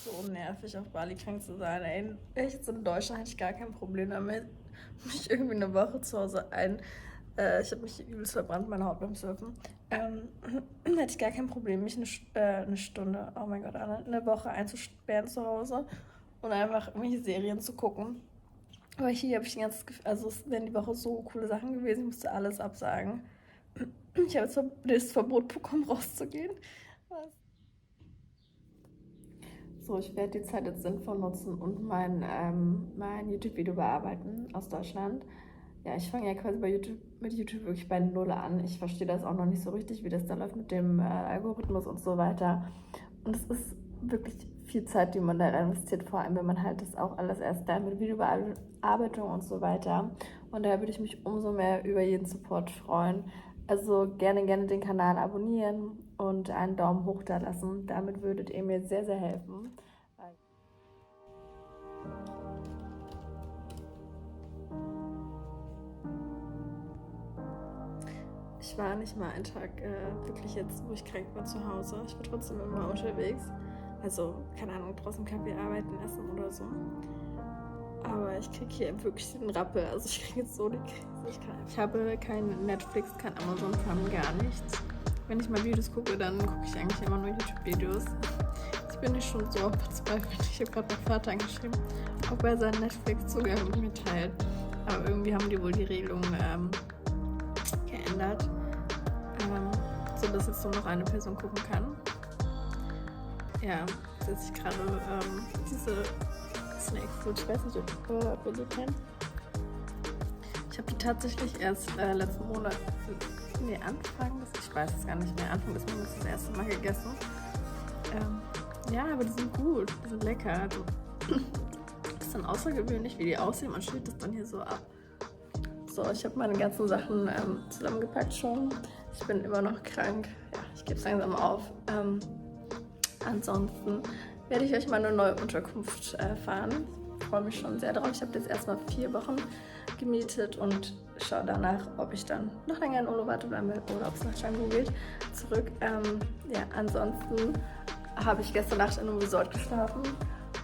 so nervig, auf Bali krank zu sein. Ey, wäre ich jetzt in Deutschland, hätte ich gar kein Problem damit, mich irgendwie eine Woche zu Hause ich habe mich übelst verbrannt, meine Haut beim Surfen. Hätte ich gar kein Problem, mich eine Stunde, oh mein Gott, eine Woche einzusperren zu Hause und einfach irgendwelche Serien zu gucken. Aber hier habe ich ein ganzes Gefühl, also es wären die Woche so coole Sachen gewesen, ich musste alles absagen. Ich habe jetzt das Verbot bekommen, rauszugehen. Was? So, ich werde die Zeit jetzt sinnvoll nutzen und mein YouTube-Video bearbeiten aus Deutschland. Ja, ich fange ja quasi mit YouTube wirklich bei Null an. Ich verstehe das auch noch nicht so richtig, wie das da läuft mit dem Algorithmus und so weiter. Und es ist wirklich viel Zeit, die man da rein investiert, vor allem wenn man halt das auch alles erst da mit Videobearbeitung und so weiter. Und daher würde ich mich umso mehr über jeden Support freuen. Also gerne den Kanal abonnieren und einen Daumen hoch da lassen. Damit würdet ihr mir sehr, sehr helfen. Ich war nicht mal einen Tag wirklich jetzt, wo ich krank war, zu Hause. Ich war trotzdem immer unterwegs. Also, keine Ahnung, draußen Kaffee arbeiten, essen oder so. Aber ich kriege hier wirklich den Rappel. Also ich kriege jetzt so die Krise. Ich habe kein Netflix, kein Amazon Prime, gar nichts. Wenn ich mal Videos gucke, dann gucke ich eigentlich immer nur YouTube-Videos. Jetzt bin ich schon so verzweifelt. Ich habe gerade meinen Vater angeschrieben, ob er seinen Netflix-Zugang mit mir teilt. Aber irgendwie haben die wohl die Regelung geändert, sodass jetzt nur noch eine Person gucken kann. Ja, setze ich gerade diese Snake Food, ich weiß nicht, ob ihr die kennt. Ich habe die tatsächlich erst letzten Monat, ich weiß es gar nicht mehr, Anfang des Monats das erste Mal gegessen. Ja, aber die sind gut, die sind lecker. Also, das ist dann außergewöhnlich, wie die aussehen. Man schnitt das dann hier so ab. So, ich habe meine ganzen Sachen zusammengepackt schon. Ich bin immer noch krank. Ja, ich gebe es langsam auf. Ansonsten werde ich euch mal eine neue Unterkunft fahren. Ich freue mich schon sehr drauf. Ich habe jetzt erstmal 4 Wochen gemietet und schaue danach, ob ich dann noch länger in Uluwatu bleibe oder ob es nach Canggu geht. Zurück. Ja, ansonsten habe ich gestern Nacht in einem Resort geschlafen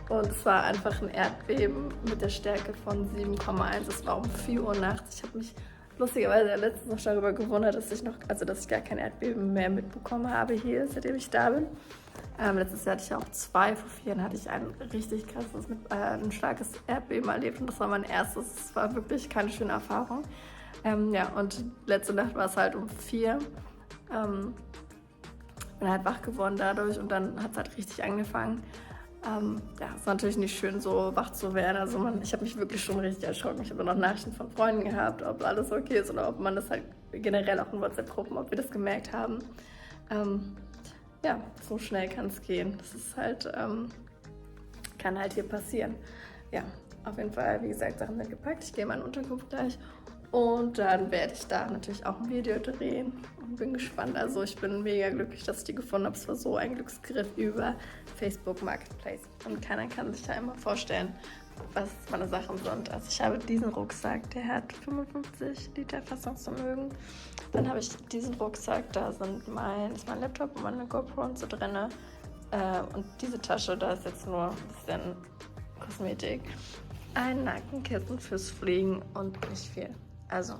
und es war einfach ein Erdbeben mit der Stärke von 7,1. Es war um 4 Uhr nachts. Ich habe mich lustigerweise letztens noch darüber gewundert, dass ich gar kein Erdbeben mehr mitbekommen habe hier, seitdem ich da bin. Letztes Jahr hatte ich auch 2 vor 4 hatte ich ein richtig krasses, ein starkes Erdbeben erlebt und das war mein erstes. Es war wirklich keine schöne Erfahrung. Ja, und letzte Nacht war es halt um 4. Bin halt wach geworden dadurch und dann hat es halt richtig angefangen. Ja, es ist natürlich nicht schön, so wach zu werden. Also ich habe mich wirklich schon richtig erschrocken. Ich habe noch Nachrichten von Freunden gehabt, ob alles okay ist oder ob man das halt generell auch in WhatsApp-Gruppen, ob wir das gemerkt haben. Ja, so schnell kann es gehen. Das ist halt, kann halt hier passieren. Ja, auf jeden Fall, wie gesagt, Sachen sind gepackt. Ich gehe in meine Unterkunft gleich und dann werde ich da natürlich auch ein Video drehen und bin gespannt. Also ich bin mega glücklich, dass ich die gefunden habe. Es war so ein Glücksgriff über Facebook Marketplace und keiner kann sich da immer vorstellen, was meine Sachen sind. Also ich habe diesen Rucksack, der hat 55 Liter Fassungsvermögen. Dann habe ich diesen Rucksack, da ist mein Laptop und meine GoPro und so drin. Und diese Tasche, da ist jetzt nur ein bisschen Kosmetik. Ein Nackenkissen fürs Fliegen und nicht viel. Also,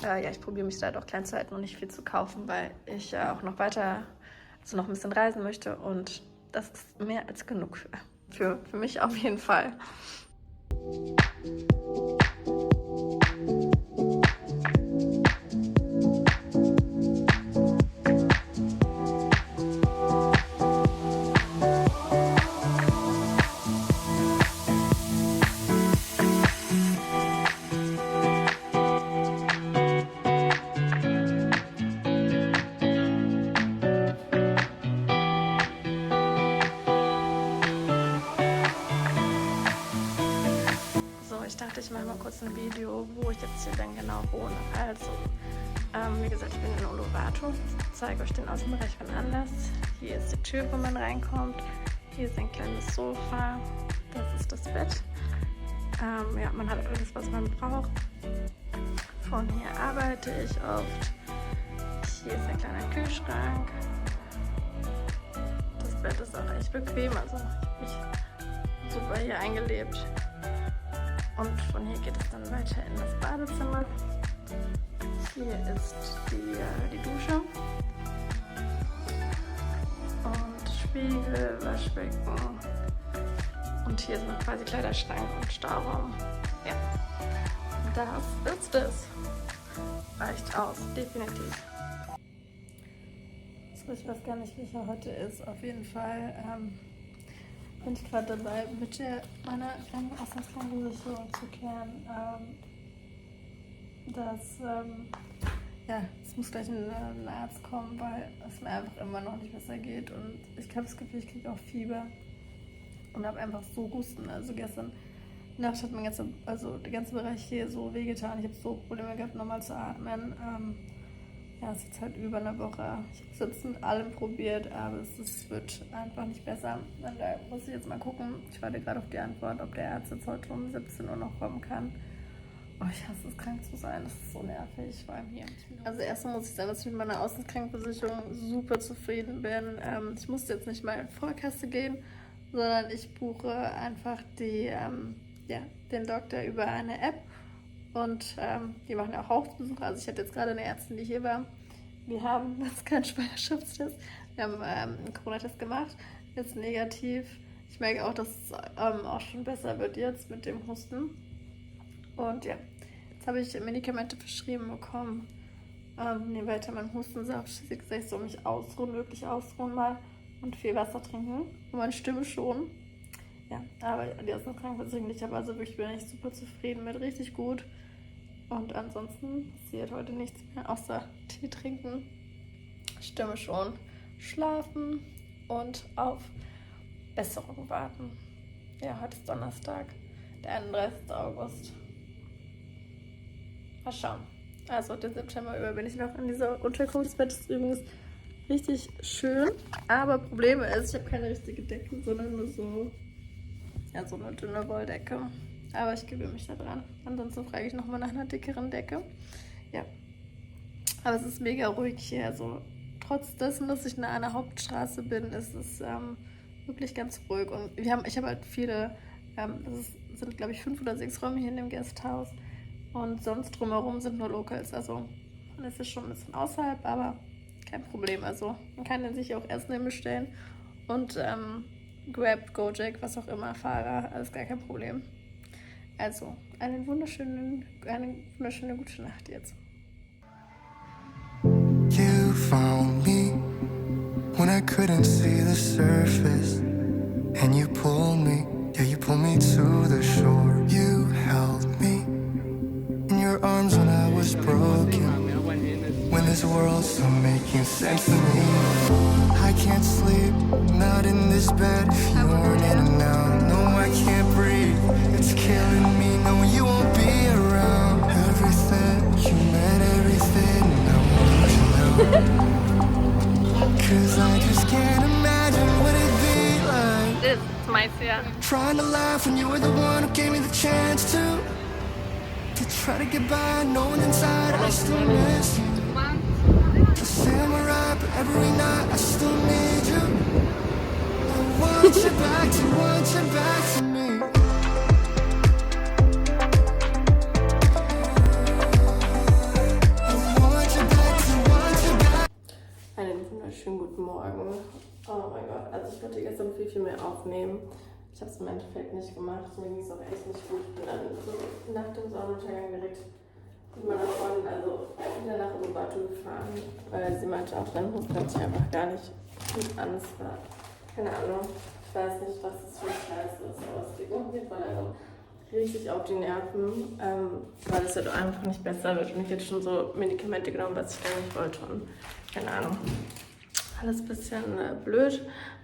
ja, ich probiere mich da doch klein zu halten und nicht viel zu kaufen, weil ich auch noch weiter, noch ein bisschen reisen möchte und das ist mehr als genug für mich auf jeden Fall. Ich mache mal kurz ein Video, wo ich jetzt hier dann genau wohne. Also, wie gesagt, ich bin in Uluwatu. Ich zeige euch den Außenbereich von Anlass. Hier ist die Tür, wo man reinkommt. Hier ist ein kleines Sofa. Das ist das Bett. Ja, man hat alles, was man braucht. Von hier arbeite ich oft. Hier ist ein kleiner Kühlschrank. Das Bett ist auch echt bequem. Also, ich super hier eingelebt. Und von hier geht es dann weiter in das Badezimmer. Hier ist die Dusche. Und Spiegel, Waschbecken. Und hier ist noch quasi Kleiderschrank und Stauraum. Ja, das ist es. Reicht aus, definitiv. So, ich weiß gar nicht, welcher heute ist. Auf jeden Fall bin ich gerade dabei, mit meiner Auslandskrankenversicherung zu klären, es muss gleich ein Arzt kommen, weil es mir einfach immer noch nicht besser geht. Und ich habe das Gefühl, ich kriege auch Fieber und habe einfach so Husten. Also gestern Nacht hat der ganze Bereich hier so wehgetan. Ich habe so Probleme gehabt, normal zu atmen. Es ist jetzt halt über eine Woche. Ich habe es jetzt mit allem probiert, aber es wird einfach nicht besser. Und da muss ich jetzt mal gucken. Ich warte gerade auf die Antwort, ob der Arzt jetzt heute um 17 Uhr noch kommen kann. Oh, ich hasse es, krank zu sein. Das ist so nervig, vor allem hier. Also erstmal muss ich sagen, dass ich mit meiner Auslandskrankenversicherung super zufrieden bin. Ich musste jetzt nicht mal in Vorkasse gehen, sondern ich buche einfach den Doktor über eine App. Und die machen ja auch Hausbesuche. Also ich hatte jetzt gerade eine Ärztin, die hier war. Wir haben jetzt keinen Schwangerschaftstest. Wir haben einen Corona-Test gemacht. Jetzt negativ. Ich merke auch, dass es auch schon besser wird jetzt mit dem Husten. Und ja, jetzt habe ich Medikamente verschrieben bekommen. Weiter mein Hustensaft. Sie hat gesagt, ich soll mich ausruhen, wirklich ausruhen mal. Und viel Wasser trinken. Und meine Stimme schon. Ja, aber die ist noch krankenversicherung. Ich habe also wirklich, bin ich super zufrieden mit, richtig gut. Und ansonsten passiert heute nichts mehr, außer Tee trinken, Stimme schon, schlafen und auf Besserung warten. Ja, heute ist Donnerstag, der 31. August. Mal schauen. Also den September über bin ich noch in dieser Unterkunft. Das Bett ist übrigens richtig schön, aber Problem ist, ich habe keine richtige Decke, sondern nur so eine dünne Wolldecke. Aber ich gewöhne mich da dran. Ansonsten frage ich nochmal nach einer dickeren Decke. Ja. Aber es ist mega ruhig hier. Also trotz dessen, dass ich in einer Hauptstraße bin, ist es wirklich ganz ruhig. Und ich habe halt viele, sind glaube ich 5 oder 6 Räume hier in dem Gasthaus. Und sonst drumherum sind nur Locals. Also man ist schon ein bisschen außerhalb, aber kein Problem. Also man kann sich auch Essen bestellen. Und Grab, Gojek, was auch immer, Fahrer, alles gar kein Problem. Also, eine wunderschöne gute Nacht jetzt. You found me when I couldn't see the surface, and you pulled me to the shore. You held me in your arms when I was broken, when this world's still making sense to me. I can't sleep, not in this bed, if you aren't in and out. No, I can't breathe, it's killing me, no, you won't be around. Everything, you meant everything, and I want you now. 'Cause I just can't imagine what it'd be like. Das ist meist, ja. Trying to laugh when you were the one who gave me the chance to try to get by, knowing inside I still miss you. To say I'm alright, but every night I still need you. I want you back to me. I want you back. Einen wunderschönen guten Morgen. Oh mein Gott, also ich wollte gestern viel mehr aufnehmen. Ich habe es im Endeffekt nicht gemacht. Mir ging es auch echt nicht gut. Ich bin dann so nach dem Sonnenuntergang direkt mit meiner Freundin wieder nach Uluwatu gefahren, weil sie meinte, auch dein Husten hört sich einfach gar nicht gut an. Es war, keine Ahnung, ich weiß nicht, was das für ein Scheiß ist, aber es geht auf jeden Fall richtig auf die Nerven, weil es halt einfach nicht besser wird und ich jetzt schon so Medikamente genommen, was ich gar nicht wollte und keine Ahnung. Alles ein bisschen blöd.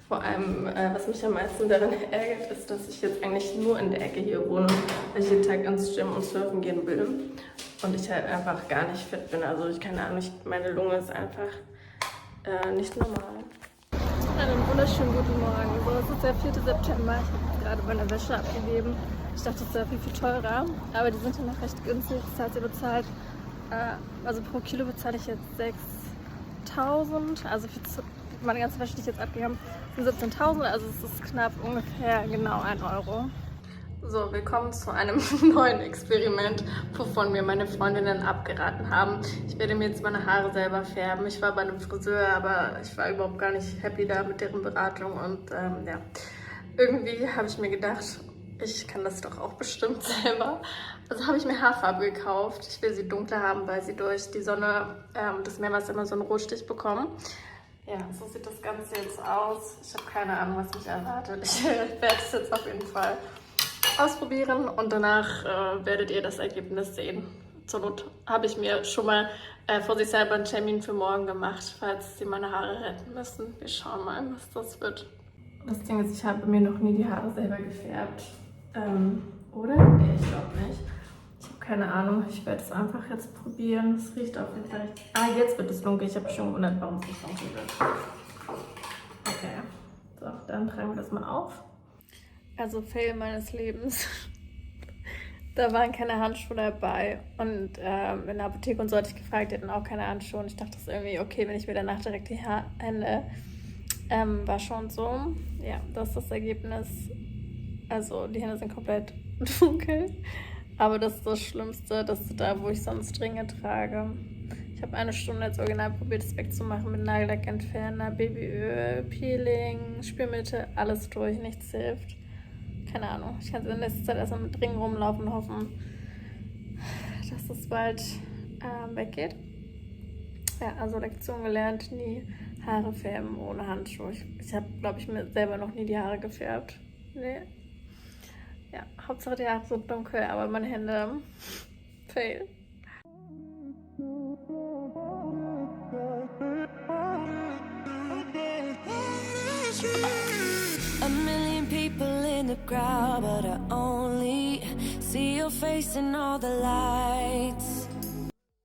Vor allem, was mich am meisten daran ärgert, ist, dass ich jetzt eigentlich nur in der Ecke hier wohne, weil ich jeden Tag ins Gym und surfen gehen will und ich halt einfach gar nicht fit bin. Also ich keine Ahnung, meine Lunge ist einfach nicht normal. Einen wunderschönen guten Morgen. So, es ist der 4. September. Ich habe gerade meine Wäsche abgegeben. Ich dachte, es wäre viel teurer, aber die sind ja noch recht günstig. Das heißt, ihr bezahlt, also pro Kilo bezahle ich jetzt 6.000, also für meine ganze Wäsche, die ich jetzt abgegeben habe, sind 17.000, also es ist knapp ungefähr genau 1 Euro. So, willkommen zu einem neuen Experiment, wovon mir meine Freundinnen abgeraten haben. Ich werde mir jetzt meine Haare selber färben. Ich war bei einem Friseur, aber ich war überhaupt gar nicht happy da mit deren Beratung. Und ja, irgendwie habe ich mir gedacht, ich kann das doch auch bestimmt selber. Also habe ich mir Haarfarbe gekauft. Ich will sie dunkler haben, weil sie durch die Sonne, das Meerwasser immer so einen Rotstich bekommen. Ja, so sieht das Ganze jetzt aus. Ich habe keine Ahnung, was mich erwartet. Ich werde es jetzt auf jeden Fall ausprobieren und danach werdet ihr das Ergebnis sehen. Zur Not habe ich mir schon mal vorsichtshalber einen Termin für morgen gemacht, falls sie meine Haare retten müssen. Wir schauen mal, was das wird. Das Ding ist, ich habe mir noch nie die Haare selber gefärbt. Oder? Nee, ich glaube nicht. Ich habe keine Ahnung. Ich werde es einfach jetzt probieren. Es riecht auf jeden Fall richtig. Ah, jetzt wird es dunkel. Ich habe schon gewundert, warum es nicht dunkel wird. Okay. So, dann tragen wir das mal auf. Also Fail meines Lebens. Da waren keine Handschuhe dabei. Und in der Apotheke und so hatte ich gefragt, die hatten auch keine Handschuhe. Und ich dachte, das ist irgendwie okay, wenn ich mir danach direkt die Hände war schon so. Ja, das ist das Ergebnis. Also die Hände sind komplett dunkel. Aber das ist das Schlimmste, das ist da, wo ich sonst Ringe trage. Ich habe 1 Stunde jetzt original probiert, das wegzumachen mit Nagellackentferner, Babyöl, Peeling, Spülmittel, alles durch, nichts hilft. Keine Ahnung, ich kann in nächster Zeit erstmal mit Ringen rumlaufen und hoffen, dass es bald weggeht. Ja, also Lektion gelernt, nie Haare färben ohne Handschuhe. Ich habe, glaube ich, mir selber noch nie die Haare gefärbt. Nee. Ja, Hauptsache die Haare sind dunkel, aber meine Hände fail. A million people in the crowd, but I only see your face in all the lights.